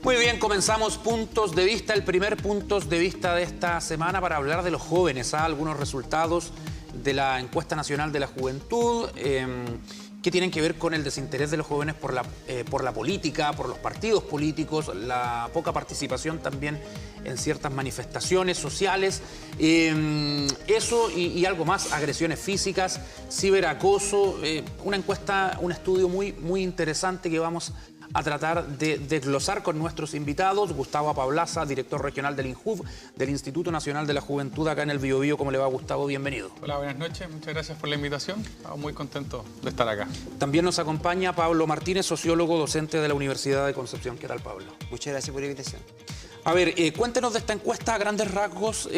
Muy bien, comenzamos Puntos de Vista, el primer Puntos de Vista de esta semana para hablar de los jóvenes, algunos resultados de la Encuesta Nacional de la Juventud que tienen que ver con el desinterés de los jóvenes por la política, por los partidos políticos, la poca participación también en ciertas manifestaciones sociales, eso y algo más, agresiones físicas, ciberacoso, una encuesta, un estudio muy interesante que vamos a tratar de desglosar con nuestros invitados. Gustavo Apablaza, director regional del INJUV, del Instituto Nacional de la Juventud acá en el Biobío. ¿Cómo le va, Gustavo? Bienvenido. Hola, buenas noches. Muchas gracias por la invitación. Estamos muy contentos de estar acá. También nos acompaña Pablo Martínez, sociólogo docente de la Universidad de Concepción. ¿Qué tal, Pablo? Muchas gracias por la invitación. A ver, cuéntenos de esta encuesta a grandes rasgos,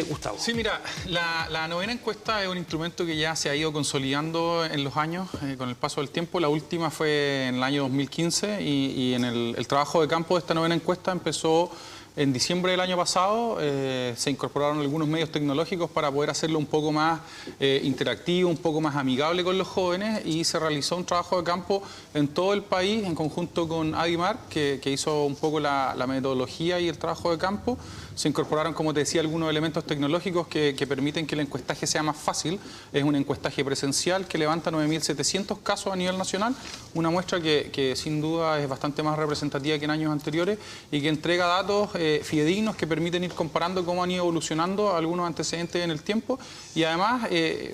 Gustavo. Sí, mira, la novena encuesta es un instrumento que ya se ha ido consolidando en los años, con el paso del tiempo. La última fue en el año 2015 y en el trabajo de campo de esta novena encuesta empezó en diciembre del año pasado. Se incorporaron algunos medios tecnológicos para poder hacerlo un poco más interactivo, un poco más amigable con los jóvenes, y se realizó un trabajo de campo en todo el país en conjunto con Adimar, que hizo un poco la metodología y el trabajo de campo. Se incorporaron, como te decía, algunos elementos tecnológicos que permiten que el encuestaje sea más fácil. Es un encuestaje presencial que levanta 9.700 casos a nivel nacional, una muestra que sin duda es bastante más representativa que en años anteriores y que entrega datos fidedignos que permiten ir comparando cómo han ido evolucionando algunos antecedentes en el tiempo, y además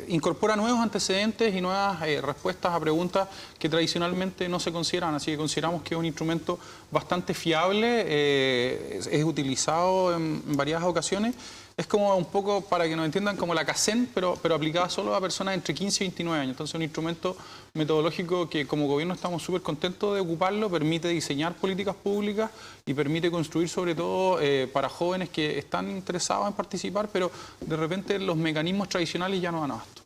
incorpora nuevos antecedentes y nuevas respuestas a preguntas que tradicionalmente no se consideran. Así que consideramos que es un instrumento bastante fiable, es utilizado en varias ocasiones. Es como un poco, para que nos entiendan, como la CACEN, pero aplicada solo a personas entre 15 y 29 años. Entonces, un instrumento metodológico que como gobierno estamos súper contentos de ocuparlo, permite diseñar políticas públicas y permite construir sobre todo para jóvenes que están interesados en participar, pero de repente los mecanismos tradicionales ya no dan abasto.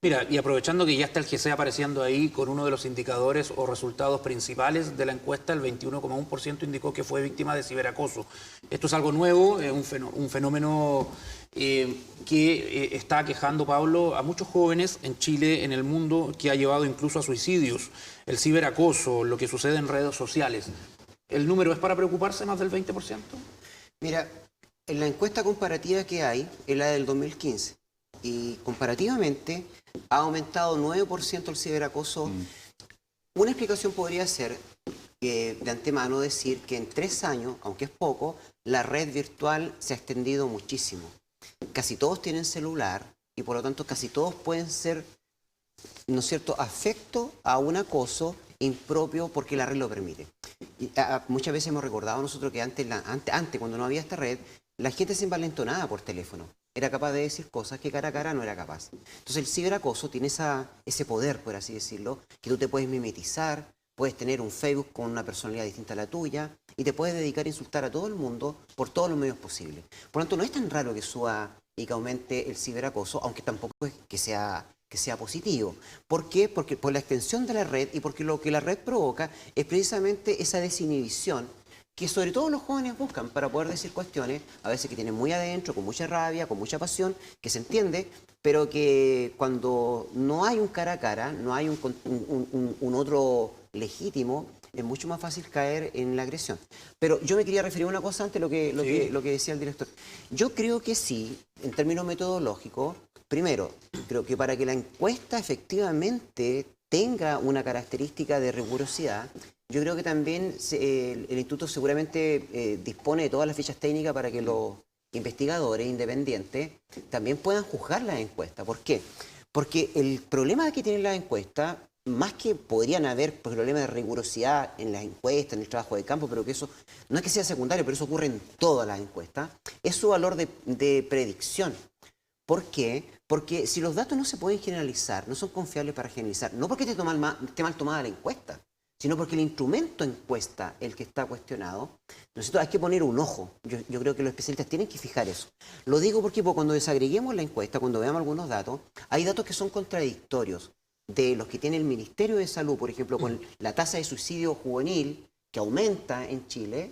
Mira, y aprovechando que ya está el GC apareciendo ahí con uno de los indicadores o resultados principales de la encuesta, el 21,1% indicó que fue víctima de ciberacoso. Esto es algo nuevo, un fenómeno que está aquejando, Pablo, a muchos jóvenes en Chile, en el mundo, que ha llevado incluso a suicidios. El ciberacoso, lo que sucede en redes sociales. ¿El número es para preocuparse, más del 20%? Mira, en la encuesta comparativa que hay es la del 2015 y comparativamente ha aumentado 9% el ciberacoso. Una explicación podría ser de antemano decir que en 3 años, aunque es poco, la red virtual se ha extendido muchísimo. Casi todos tienen celular y por lo tanto casi todos pueden ser, ¿no es cierto?, afecto a un acoso impropio porque la red lo permite. Y, muchas veces hemos recordado nosotros que antes, cuando no había esta red, la gente se envalentonaba por teléfono. Era capaz de decir cosas que cara a cara no era capaz. Entonces el ciberacoso tiene ese poder, por así decirlo, que tú te puedes mimetizar, puedes tener un Facebook con una personalidad distinta a la tuya y te puedes dedicar a insultar a todo el mundo por todos los medios posibles. Por lo tanto, no es tan raro que suba y que aumente el ciberacoso, aunque tampoco es que sea positivo. ¿Por qué? Porque por la extensión de la red y porque lo que la red provoca es precisamente esa desinhibición que sobre todo los jóvenes buscan para poder decir cuestiones, a veces que tienen muy adentro, con mucha rabia, con mucha pasión, que se entiende, pero que cuando no hay un cara a cara, no hay un otro legítimo, es mucho más fácil caer en la agresión. Pero yo me quería referir a una cosa antes, lo que decía el director. Yo creo que sí, en términos metodológicos, primero, creo que para que la encuesta efectivamente tenga una característica de rigurosidad, yo creo que también el instituto seguramente dispone de todas las fichas técnicas para que los investigadores independientes también puedan juzgar las encuestas. ¿Por qué? Porque el problema que tienen las encuestas, más que podrían haber problemas de rigurosidad en las encuestas, en el trabajo de campo, pero que eso no es que sea secundario, pero eso ocurre en todas las encuestas, es su valor de predicción. ¿Por qué? Porque si los datos no se pueden generalizar, no son confiables para generalizar, no porque esté mal tomada la encuesta, sino porque el instrumento encuesta, el que está cuestionado, nosotros hay que poner un ojo. Yo creo que los especialistas tienen que fijar eso. Lo digo porque cuando desagreguemos la encuesta, cuando veamos algunos datos, hay datos que son contradictorios de los que tiene el Ministerio de Salud, por ejemplo, con la tasa de suicidio juvenil que aumenta en Chile,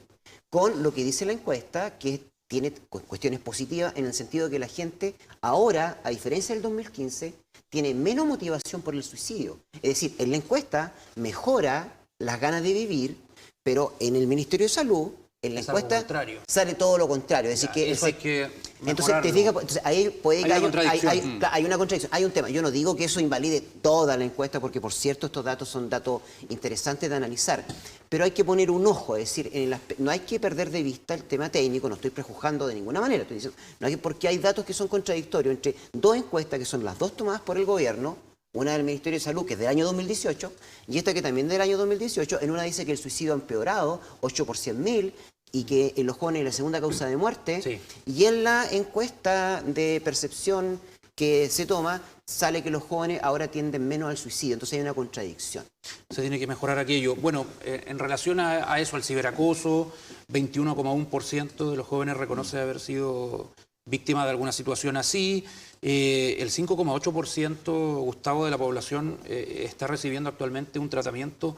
con lo que dice la encuesta, que tiene cuestiones positivas en el sentido de que la gente ahora, a diferencia del 2015, tiene menos motivación por el suicidio. Es decir, en la encuesta mejora las ganas de vivir, pero en el Ministerio de Salud En la Es algo encuesta contrario. sale todo lo contrario. Es decir, que eso hay que entonces, te mejorarlo. fijas, entonces, ahí puede que Hay una contradicción. hay una contradicción, hay un tema. Yo no digo que eso invalide toda la encuesta, porque por cierto estos datos son datos interesantes de analizar, pero hay que poner un ojo, es decir, no hay que perder de vista el tema técnico, no estoy prejuzgando de ninguna manera, estoy diciendo, porque hay datos que son contradictorios entre dos encuestas que son las dos tomadas por el gobierno, una del Ministerio de Salud, que es del año 2018, y esta que también es del año 2018. En una dice que el suicidio ha empeorado, 8 por 100.000, y que en los jóvenes es la segunda causa de muerte. Sí. Y en la encuesta de percepción que se toma, sale que los jóvenes ahora tienden menos al suicidio. Entonces hay una contradicción. Se tiene que mejorar aquello. Bueno, en relación a eso, al ciberacoso, 21,1% de los jóvenes reconoce haber sido víctima de alguna situación así. El 5,8%, Gustavo, de la población está recibiendo actualmente un tratamiento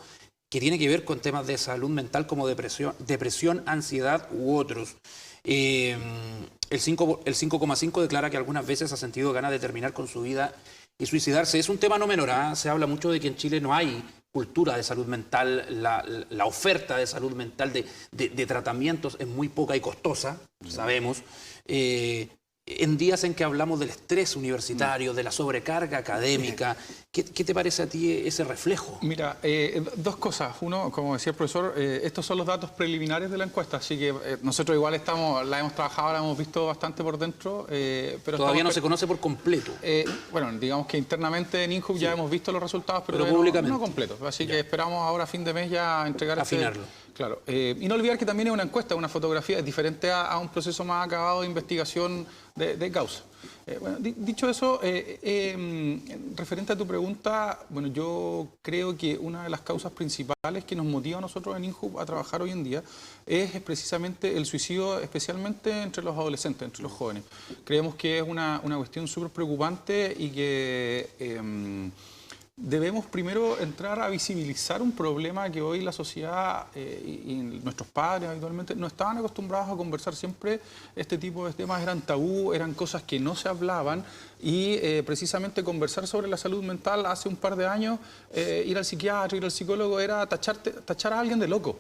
que tiene que ver con temas de salud mental como depresión, ansiedad u otros. El 5,5% declara que algunas veces ha sentido ganas de terminar con su vida y suicidarse. Es un tema no menor, ¿eh? Se habla mucho de que en Chile no hay cultura de salud mental, la oferta de salud mental de tratamientos es muy poca y costosa, sabemos. En días en que hablamos del estrés universitario, de la sobrecarga académica, ¿qué te parece a ti ese reflejo? Mira, dos cosas. Uno, como decía el profesor, estos son los datos preliminares de la encuesta, así que nosotros igual la hemos trabajado, la hemos visto bastante por dentro. Pero todavía no se conoce por completo. Bueno, digamos que internamente en INJUB ya hemos visto los resultados, pero públicamente no completos. Así que esperamos ahora a fin de mes ya entregar afinarlo. Claro. Y no olvidar que también es una encuesta, una fotografía, es diferente a un proceso más acabado de investigación de causa. Bueno, dicho eso, referente a tu pregunta, bueno, yo creo que una de las causas principales que nos motiva a nosotros en INJUB a trabajar hoy en día es precisamente el suicidio, especialmente entre los adolescentes, entre los jóvenes. Creemos que es una cuestión súper preocupante y que debemos primero entrar a visibilizar un problema que hoy la sociedad y nuestros padres habitualmente no estaban acostumbrados a conversar siempre. Este tipo de temas eran tabú, eran cosas que no se hablaban y precisamente conversar sobre la salud mental hace un par de años, ir al psiquiatra, ir al psicólogo era tachar a alguien de loco.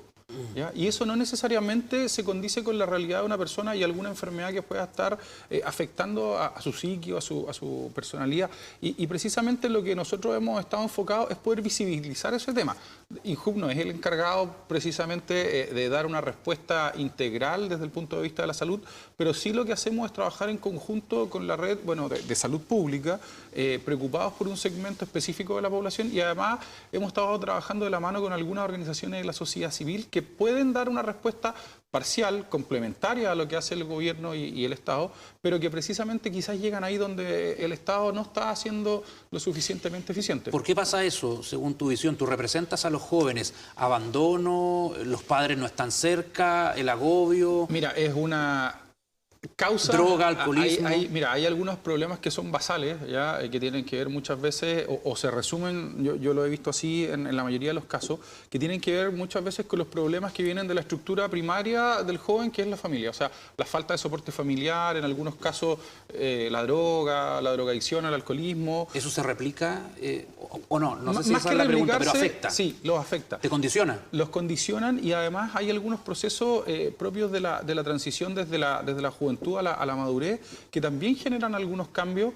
¿Ya? Y eso no necesariamente se condice con la realidad de una persona y alguna enfermedad que pueda estar afectando a su psique o a su personalidad. Y precisamente lo que nosotros hemos estado enfocados es poder visibilizar ese tema. INJUB no es el encargado precisamente de dar una respuesta integral desde el punto de vista de la salud, pero sí lo que hacemos es trabajar en conjunto con la red de salud pública, preocupados por un segmento específico de la población, y además hemos estado trabajando de la mano con algunas organizaciones de la sociedad civil que pueden dar una respuesta parcial, complementaria a lo que hace el gobierno y el Estado, pero que precisamente quizás llegan ahí donde el Estado no está haciendo lo suficientemente eficiente. ¿Por qué pasa eso, según tu visión? ¿Tú representas a los jóvenes? ¿Abandono? ¿Los padres no están cerca? ¿El agobio? Mira, es una causa... Droga, alcoholismo. Mira, hay algunos problemas que son basales, ¿ya? Que tienen que ver muchas veces, o se resumen, yo lo he visto así en la mayoría de los casos, que tienen que ver muchas veces con los problemas que vienen de la estructura primaria del joven, que es la familia. O sea, la falta de soporte familiar, en algunos casos la drogadicción, el alcoholismo. ¿Eso se replica o no? No sé si Más esa que es la pregunta, pero replicarse, afecta. Sí, los afecta. ¿Te condiciona? Los condicionan y además hay algunos procesos propios de la transición desde la juventud a la madurez que también generan algunos cambios,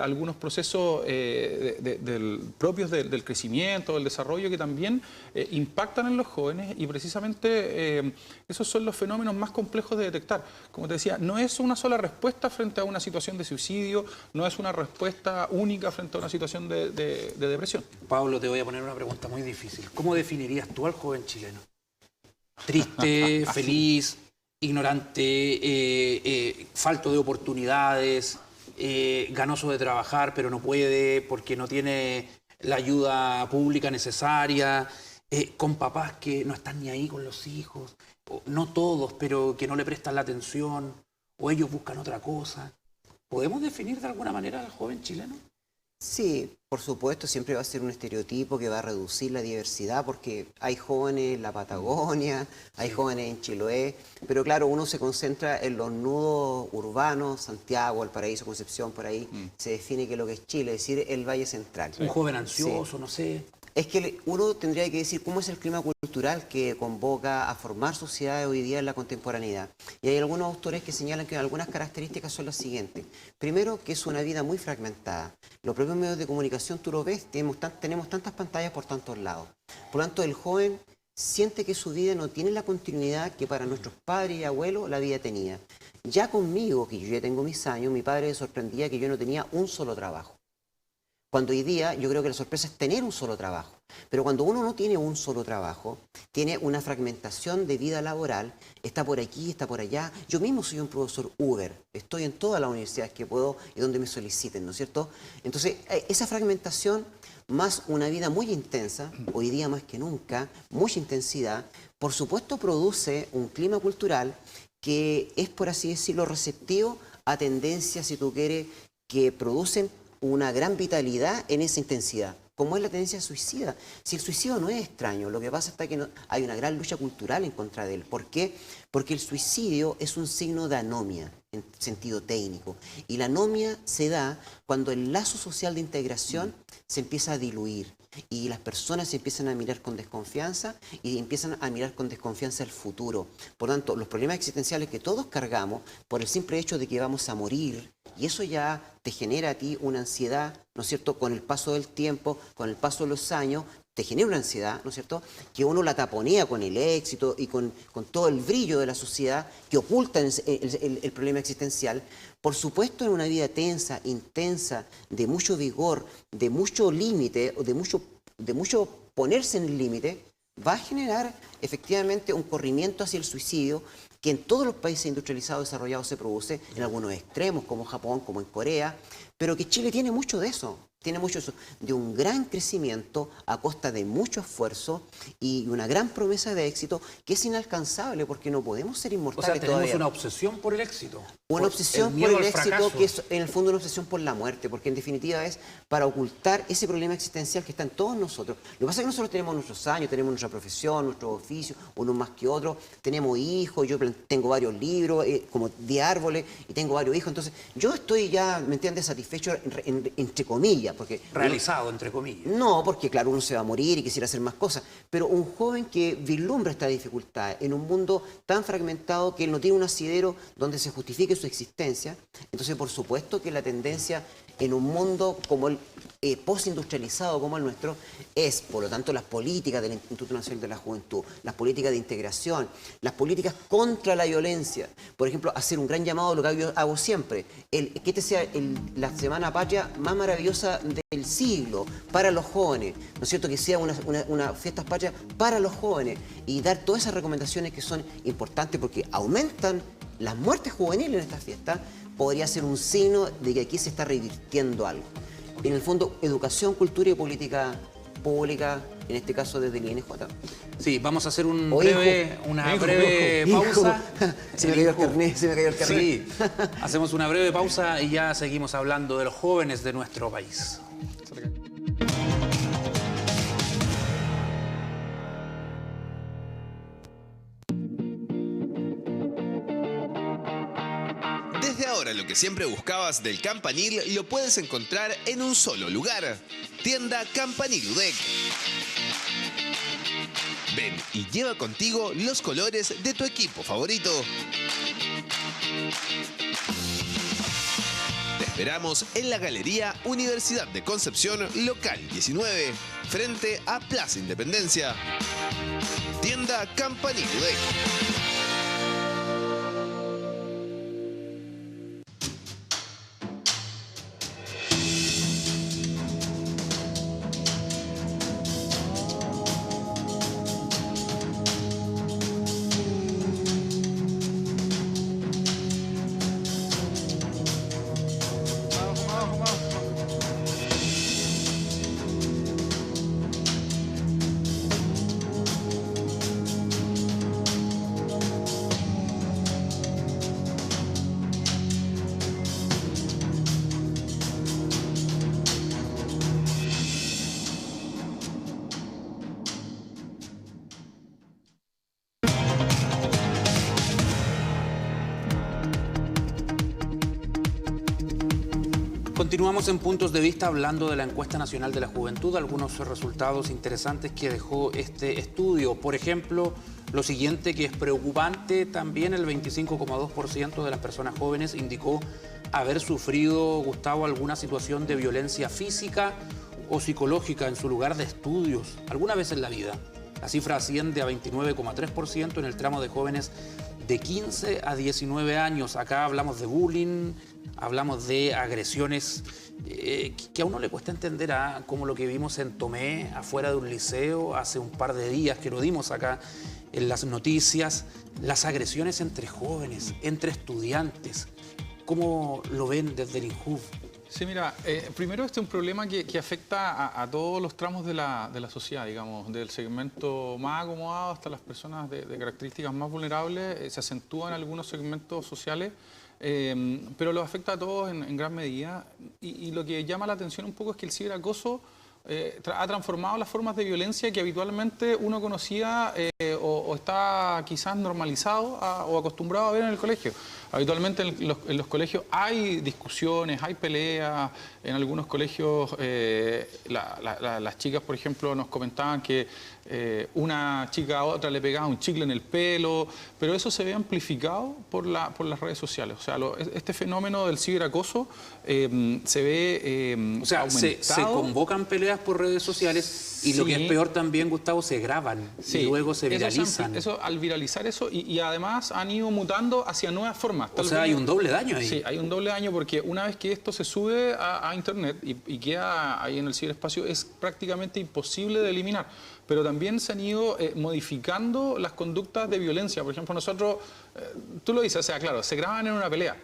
algunos procesos propios del crecimiento, del desarrollo que también impactan en los jóvenes y precisamente esos son los fenómenos más complejos de detectar. Como te decía, no es una sola respuesta frente a una situación de suicidio, no es una respuesta única frente a una situación de depresión. Pablo, te voy a poner una pregunta muy difícil. ¿Cómo definirías tú al joven chileno? ¿Triste, feliz, ignorante, falto de oportunidades, ganoso de trabajar pero no puede porque no tiene la ayuda pública necesaria, con papás que no están ni ahí con los hijos, no todos, pero que no le prestan la atención, o ellos buscan otra cosa? ¿Podemos definir de alguna manera al joven chileno? Sí, por supuesto, siempre va a ser un estereotipo que va a reducir la diversidad, porque hay jóvenes en la Patagonia, hay jóvenes en Chiloé, pero claro, uno se concentra en los nudos urbanos, Santiago, Valparaíso, Concepción, por ahí se define que lo que es Chile, es decir, el Valle Central. Un joven ansioso, Sí. no sé. Es que uno tendría que decir cómo es el clima cultural que convoca a formar sociedades hoy día en la contemporaneidad. Y hay algunos autores que señalan que algunas características son las siguientes. Primero, que es una vida muy fragmentada. Los propios medios de comunicación, tú lo ves, tenemos tantas pantallas por tantos lados. Por lo tanto, el joven siente que su vida no tiene la continuidad que para nuestros padres y abuelos la vida tenía. Ya conmigo, que yo ya tengo mis años, mi padre me sorprendía que yo no tenía un solo trabajo. Cuando hoy día yo creo que la sorpresa es tener un solo trabajo. Pero cuando uno no tiene un solo trabajo, tiene una fragmentación de vida laboral, está por aquí, está por allá. Yo mismo soy un profesor Uber, estoy en todas las universidades que puedo y donde me soliciten, ¿no es cierto? Entonces, esa fragmentación más una vida muy intensa, hoy día más que nunca, mucha intensidad, por supuesto produce un clima cultural que es, por así decirlo, receptivo a tendencias, si tú quieres, que producen una gran vitalidad en esa intensidad, como es la tendencia suicida. Si el suicidio no es extraño, lo que pasa es que hay una gran lucha cultural en contra de él. ¿Por qué? Porque el suicidio es un signo de anomia, en sentido técnico. Y la anomia se da cuando el lazo social de integración se empieza a diluir y las personas se empiezan a mirar con desconfianza y empiezan a mirar con desconfianza el futuro. Por lo tanto, los problemas existenciales que todos cargamos por el simple hecho de que vamos a morir, y eso ya te genera a ti una ansiedad, ¿no es cierto?, con el paso del tiempo, con el paso de los años, te genera una ansiedad, ¿no es cierto?, que uno la taponea con el éxito y con todo el brillo de la sociedad que oculta el problema existencial. Por supuesto, en una vida tensa, intensa, de mucho vigor, de mucho límite, o de mucho ponerse en el límite, va a generar efectivamente un corrimiento hacia el suicidio que en todos los países industrializados desarrollados se produce, en algunos extremos como Japón, como en Corea, pero que Chile tiene mucho de eso. Tiene mucho eso, de un gran crecimiento a costa de mucho esfuerzo y una gran promesa de éxito que es inalcanzable porque no podemos ser inmortales. O sea, tenemos todavía una obsesión por el éxito. Una obsesión por el éxito que es en el fondo una obsesión por la muerte, porque en definitiva es para ocultar ese problema existencial que está en todos nosotros. Lo que pasa es que nosotros tenemos nuestros años, tenemos nuestra profesión, nuestro oficio, unos más que otros, tenemos hijos, yo tengo varios libros, como 10 árboles, y tengo varios hijos, entonces yo estoy ya, ¿me entiendes?, satisfecho entre comillas. Porque realizado, entre comillas. No, porque claro, uno se va a morir y quisiera hacer más cosas, pero un joven que vislumbra esta dificultad en un mundo tan fragmentado que él no tiene un asidero donde se justifique su existencia, entonces por supuesto que la tendencia en un mundo como el postindustrializado como el nuestro es, por lo tanto, las políticas del Instituto Nacional de la Juventud, las políticas de integración, las políticas contra la violencia. Por ejemplo, hacer un gran llamado a lo que yo hago siempre, que este sea la Semana Patria más maravillosa del siglo para los jóvenes, ¿no es cierto? Que sea una fiesta patria para los jóvenes y dar todas esas recomendaciones que son importantes porque aumentan las muertes juveniles en esta fiesta. Podría ser un signo de que aquí se está revirtiendo algo. En el fondo, educación, cultura y política pública, en este caso desde el INJ. Sí, vamos a hacer una breve pausa. Se me cayó el carnet, Sí, hacemos una breve pausa y ya seguimos hablando de los jóvenes de nuestro país. Desde ahora lo que siempre buscabas del Campanil lo puedes encontrar en un solo lugar. Tienda Campanil UDEC. Ven y lleva contigo los colores de tu equipo favorito. Te esperamos en la Galería Universidad de Concepción, local 19, frente a Plaza Independencia. Tienda Campanil UDEC. Continuamos en Puntos de Vista hablando de la encuesta nacional de la juventud, algunos resultados interesantes que dejó este estudio. Por ejemplo, lo siguiente que es preocupante, también el 25,2% de las personas jóvenes indicó haber sufrido, Gustavo, alguna situación de violencia física o psicológica en su lugar de estudios, alguna vez en la vida. La cifra asciende a 29,3% en el tramo de jóvenes de 15 a 19 años. Acá hablamos de bullying, hablamos de agresiones que a uno le cuesta entender, como lo que vimos en Tomé, afuera de un liceo, hace un par de días que lo dimos acá en las noticias, las agresiones entre jóvenes, entre estudiantes. ¿Cómo lo ven desde el INJUV? Sí, mira, primero este es un problema que afecta a todos los tramos de la sociedad, digamos, del segmento más acomodado hasta las personas de características más vulnerables. Se acentúa en algunos segmentos sociales, pero los afecta a todos en gran medida. Y lo que llama la atención un poco es que el ciberacoso ha transformado las formas de violencia que habitualmente uno conocía o está quizás normalizado o acostumbrado a ver en el colegio. Habitualmente en los colegios hay discusiones, hay peleas. En algunos colegios las chicas, por ejemplo, nos comentaban que una chica a otra le pegaba un chicle en el pelo, pero eso se ve amplificado por las redes sociales. O sea, este fenómeno del ciberacoso se ve o sea, se convocan peleas por redes sociales y lo que es peor también, Gustavo, se graban y luego se viralizan. Al viralizar eso y además han ido mutando hacia nuevas formas. O sea, hay un doble daño ahí. Sí, hay un doble daño porque una vez que esto se sube a Internet y queda ahí en el ciberespacio, es prácticamente imposible de eliminar. Pero también se han ido modificando las conductas de violencia. Por ejemplo, nosotros, tú lo dices, o sea, claro, se graban en una pelea.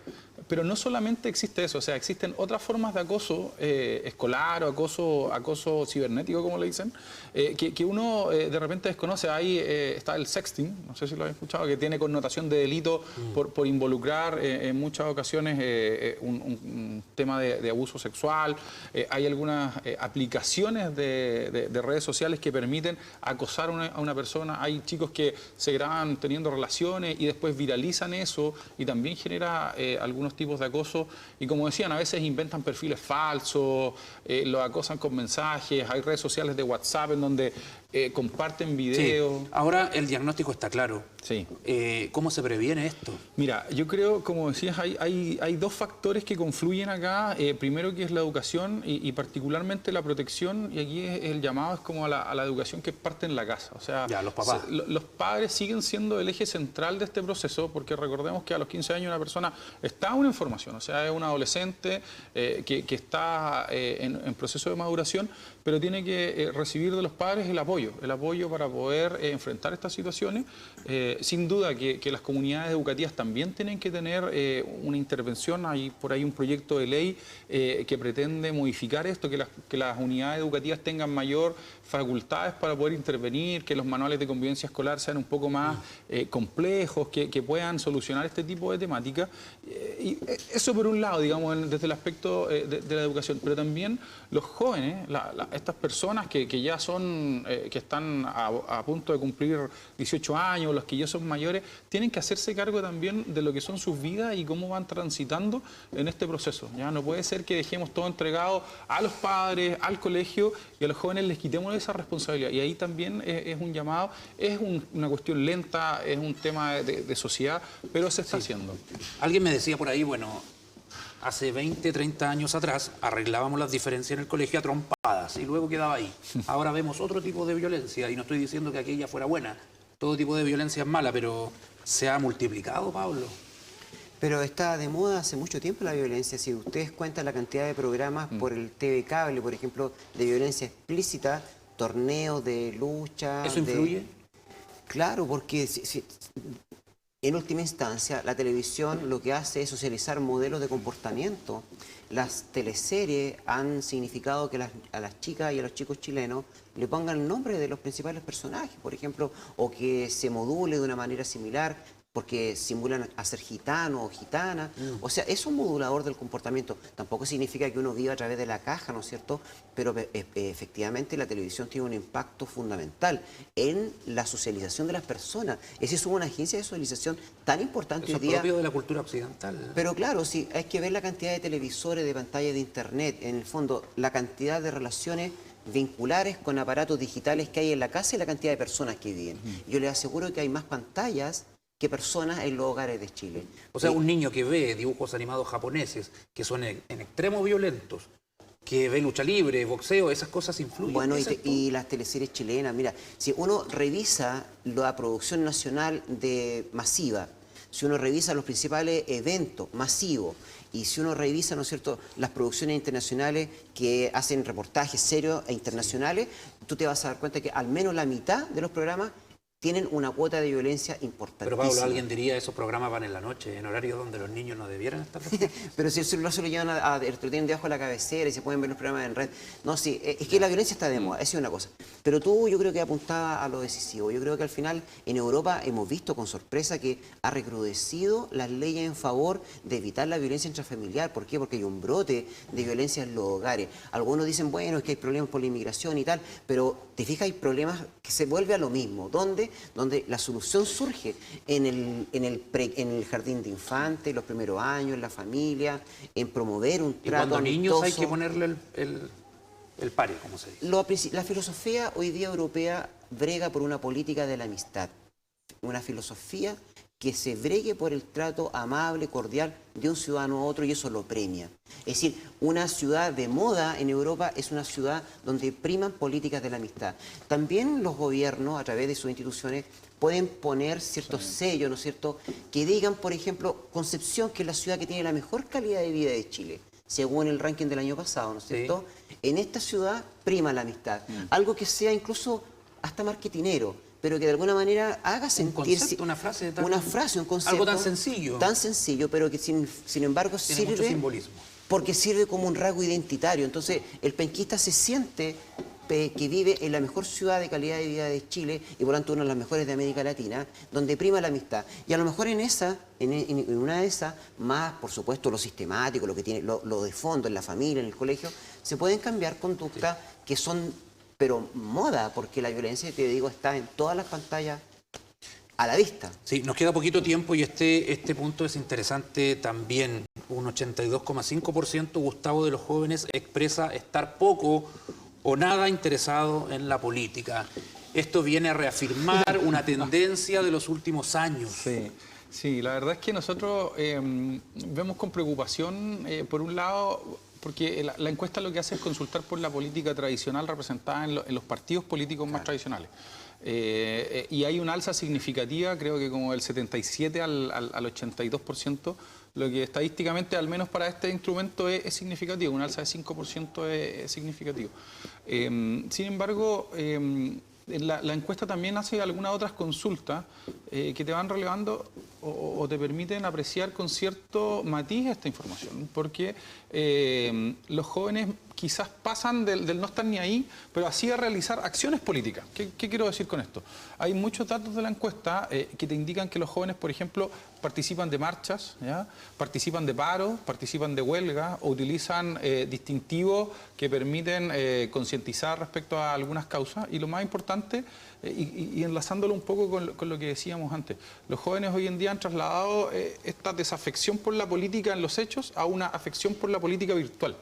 Pero no solamente existe eso, o sea, existen otras formas de acoso escolar o acoso cibernético, como le dicen, que uno de repente desconoce. Ahí está el sexting, no sé si lo habéis escuchado, que tiene connotación de delito por involucrar en muchas ocasiones un tema de abuso sexual. Hay algunas aplicaciones de redes sociales que permiten acosar a una persona. Hay chicos que se graban teniendo relaciones y después viralizan eso y también genera algunos tipos de acoso. Y como decían, a veces inventan perfiles falsos, lo acosan con mensajes. Hay redes sociales de WhatsApp en donde comparten videos. Sí. Ahora el diagnóstico está claro. Sí. ¿Cómo se previene esto? Mira, yo creo, como decías, hay dos factores que confluyen acá. Primero, que es la educación y particularmente la protección. Y aquí el llamado es como a la educación que parte en la casa. O sea, ya, los papás. Los padres siguen siendo el eje central de este proceso, porque recordemos que a los 15 años una persona está en una formación, o sea, es un adolescente que está en proceso de maduración, pero tiene que recibir de los padres el apoyo para poder enfrentar estas situaciones. Sin duda que las comunidades educativas también tienen que tener una intervención. Hay por ahí un proyecto de ley que pretende modificar esto, que las unidades educativas tengan mayor facultades para poder intervenir, que los manuales de convivencia escolar sean un poco más complejos, que puedan solucionar este tipo de temáticas. Y eso por un lado, digamos, desde el aspecto de la educación, pero también los jóvenes, estas personas que ya son, que están a punto de cumplir 18 años, los que ya son mayores, tienen que hacerse cargo también de lo que son sus vidas y cómo van transitando en este proceso. Ya no puede ser que dejemos todo entregado a los padres, al colegio, y a los jóvenes les quitemos esa responsabilidad. Y ahí también es un llamado, es una cuestión lenta, es un tema de sociedad, pero se está haciendo. Alguien me decía por ahí, bueno, hace 20, 30 años atrás arreglábamos las diferencias en el colegio a trompadas y luego quedaba ahí. Ahora vemos otro tipo de violencia y no estoy diciendo que aquella fuera buena. Todo tipo de violencia es mala, pero se ha multiplicado, Pablo. Pero está de moda hace mucho tiempo la violencia. Si ustedes cuentan la cantidad de programas por el TV Cable, por ejemplo, de violencia explícita, torneos de lucha... ¿Eso influye? Claro, porque en última instancia la televisión lo que hace es socializar modelos de comportamiento. Las teleseries han significado que a las chicas y a los chicos chilenos le pongan el nombre de los principales personajes, por ejemplo, o que se module de una manera similar. porque simulan a ser gitano o gitana. O sea, es un modulador del comportamiento. Tampoco significa que uno viva a través de la caja, ¿no es cierto? Pero efectivamente la televisión tiene un impacto fundamental en la socialización de las personas. Es una agencia de socialización tan importante Eso hoy día. es propio de la cultura occidental. Pero claro, sí, hay que ver la cantidad de televisores, de pantallas de internet, en el fondo, la cantidad de relaciones vinculares con aparatos digitales que hay en la casa y la cantidad de personas que viven. Yo les aseguro que hay más pantallas que personas en los hogares de Chile. O sea, un niño que ve dibujos animados japoneses, que son en extremo violentos, que ve lucha libre, boxeo, esas cosas influyen. Bueno, ¿Dices tú? y las teleseries chilenas, mira, si uno revisa la producción nacional masiva, si uno revisa los principales eventos masivos, y si uno revisa, ¿no es cierto?, las producciones internacionales que hacen reportajes serios e internacionales, tú te vas a dar cuenta que al menos la mitad de los programas tienen una cuota de violencia importantísima. Pero Pablo, alguien diría, esos programas van en la noche, en horarios donde los niños no debieran estar. Pero si el celular se lo llevan lo tienen debajo de la cabecera y se pueden ver los programas en red. No, sí, es que la violencia está de moda, esa es una cosa. Pero tú, yo creo que apuntaba a lo decisivo. Yo creo que al final en Europa hemos visto con sorpresa que ha recrudecido las leyes en favor de evitar la violencia intrafamiliar. ¿Por qué? Porque hay un brote de violencia en los hogares. Algunos dicen, bueno, es que hay problemas por la inmigración y tal, pero te fijas, hay problemas que se vuelve a lo mismo. Donde la solución surge en el jardín de infantes, los primeros años, en la familia, en promover un Y trato cuando niños hay amistoso. que ponerle el pari, como se dice. La filosofía hoy día europea brega por una política de la amistad, una filosofía que se bregue por el trato amable, cordial de un ciudadano a otro, y eso lo premia. Es decir, una ciudad de moda en Europa es una ciudad donde priman políticas de la amistad. También los gobiernos, a través de sus instituciones, pueden poner ciertos sellos, ¿no es cierto?, que digan, por ejemplo, Concepción, que es la ciudad que tiene la mejor calidad de vida de Chile, según el ranking del año pasado, ¿no es cierto? En esta ciudad prima la amistad. Algo que sea incluso hasta marketinero, pero que de alguna manera haga sentirse... Un concepto, una frase. Un concepto. Algo tan sencillo. Tan sencillo, pero que sin embargo Tiene mucho sirve... simbolismo. Porque sirve como un rasgo identitario. Entonces, el penquista se siente que vive en la mejor ciudad de calidad de vida de Chile y por lo tanto una de las mejores de América Latina, donde prima la amistad. Y a lo mejor en una de esas, más por supuesto lo sistemático, lo que tiene, lo de fondo en la familia, en el colegio, se pueden cambiar conductas que son, pero moda, porque la violencia, te digo, está en todas las pantallas a la vista. Sí, nos queda poquito tiempo y este punto es interesante también. Un 82,5%, Gustavo, de los jóvenes expresa estar poco o nada interesado en la política. Esto viene a reafirmar una tendencia de los últimos años. Sí, la verdad es que nosotros vemos con preocupación, por un lado, porque la encuesta lo que hace es consultar por la política tradicional representada en los partidos políticos más tradicionales. Y hay una alza significativa, creo que como del 77 al 82%, lo que estadísticamente, al menos para este instrumento, es significativo. Un alza de 5% es significativo. Sin embargo, la encuesta también hace algunas otras consultas que te van relevando o te permiten apreciar con cierto matiz esta información, porque los jóvenes quizás pasan del no estar ni ahí, pero así a realizar acciones políticas. ¿Qué quiero decir con esto? Hay muchos datos de la encuesta que te indican que los jóvenes, por ejemplo, participan de marchas, ¿ya? Participan de paros, participan de huelgas o utilizan distintivos que permiten concientizar respecto a algunas causas. Y lo más importante, y enlazándolo un poco con lo que decíamos antes, los jóvenes hoy en día han trasladado esta desafección por la política en los hechos a una afección por la política virtual.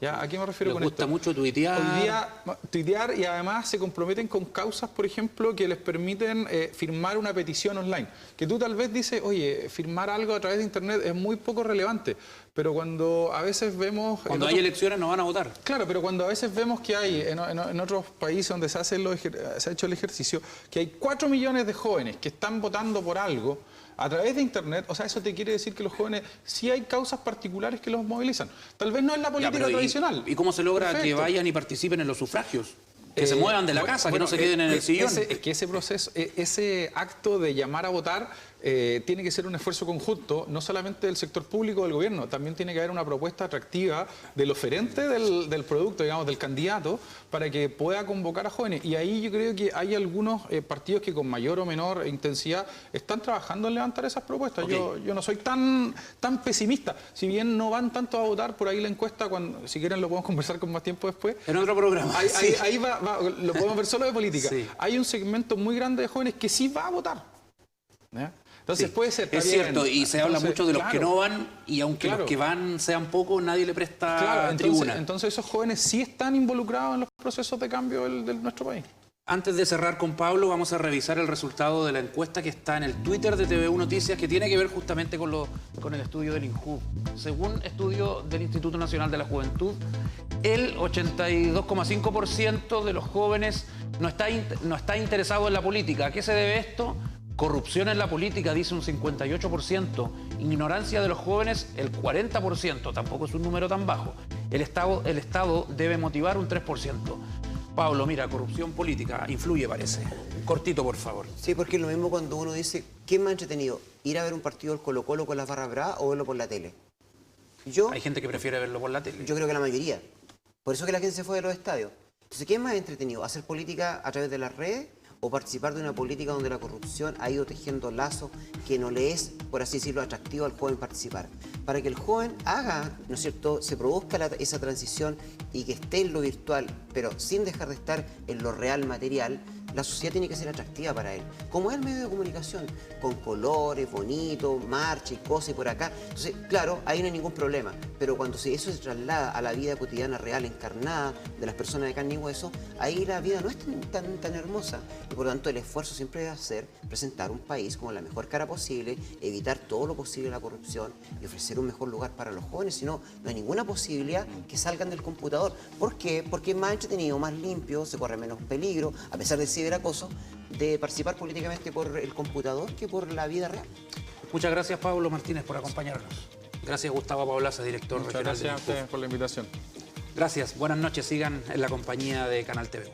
¿Ya? ¿A qué me refiero con esto? Les gusta mucho tuitear. Hoy día tuitear, y además se comprometen con causas, por ejemplo, que les permiten firmar una petición online. Que tú tal vez dices, oye, firmar algo a través de internet es muy poco relevante, pero cuando a veces vemos... Cuando hay elecciones no van a votar. Claro, pero cuando a veces vemos que hay en otros países donde se ha hecho el ejercicio, que hay 4 millones de jóvenes que están votando por algo a través de internet, o sea, eso te quiere decir que los jóvenes sí hay causas particulares que los movilizan. Tal vez no es la política tradicional. ¿Y cómo se logra que vayan y participen en los sufragios? Que se muevan de la casa, que no se queden en el sillón. Es que ese proceso, ese acto de llamar a votar tiene que ser un esfuerzo conjunto, no solamente del sector público o del gobierno, también tiene que haber una propuesta atractiva del oferente del producto, digamos, del candidato, para que pueda convocar a jóvenes. Y ahí yo creo que hay algunos partidos que con mayor o menor intensidad están trabajando en levantar esas propuestas. Okay. Yo no soy tan pesimista. Si bien no van tanto a votar, por ahí la encuesta, si quieren lo podemos conversar con más tiempo después. En otro programa. Ahí lo podemos ver solo de política. Sí. Hay un segmento muy grande de jóvenes que sí va a votar. ¿Ya? Entonces Sí, puede ser. es cierto, y se habla mucho de los que no van, y aunque Claro. los que van sean pocos, nadie le presta tribuna. Entonces esos jóvenes sí están involucrados en los procesos de cambio de nuestro país. Antes de cerrar con Pablo, vamos a revisar el resultado de la encuesta que está en el Twitter de TVU Noticias, que tiene que ver justamente con el estudio del INJU. Según estudio del Instituto Nacional de la Juventud, el 82,5% de los jóvenes no está interesado en la política. ¿A qué se debe esto? Corrupción en la política, dice un 58%. Ignorancia de los jóvenes, el 40%. Tampoco es un número tan bajo. El Estado debe motivar un 3%. Pablo, mira, corrupción política influye, parece. Cortito, por favor. Sí, porque es lo mismo cuando uno dice, ¿qué es más entretenido? ¿Ir a ver un partido del Colo-Colo con las barras bravas o verlo por la tele? Hay gente que prefiere verlo por la tele. Yo creo que la mayoría. Por eso que la gente se fue de los estadios. Entonces, ¿qué es más entretenido? ¿Hacer política a través de las redes o participar de una política donde la corrupción ha ido tejiendo lazos que no le es, por así decirlo, atractivo al joven participar? Para que el joven haga, ¿no es cierto?, se produzca esa transición y que esté en lo virtual, pero sin dejar de estar en lo real material, la sociedad tiene que ser atractiva para él. Como es el medio de comunicación, con colores, bonitos, marcha y cosas y por acá. Entonces, claro, ahí no hay ningún problema. Pero cuando eso se traslada a la vida cotidiana real, encarnada, de las personas de carne y hueso, ahí la vida no es tan hermosa. Y por lo tanto, el esfuerzo siempre debe ser presentar un país como la mejor cara posible, evitar todo lo posible la corrupción y ofrecer un mejor lugar para los jóvenes. Si no, no hay ninguna posibilidad que salgan del computador. ¿Por qué? Porque es más entretenido, más limpio, se corre menos peligro, a pesar del ciberacoso, de participar políticamente por el computador que por la vida real. Muchas gracias, Pablo Martínez, por acompañarnos. Gracias, Gustavo Paulaza, director Muchas regional gracias a del ustedes por la invitación. Gracias, buenas noches, sigan en la compañía de Canal TV.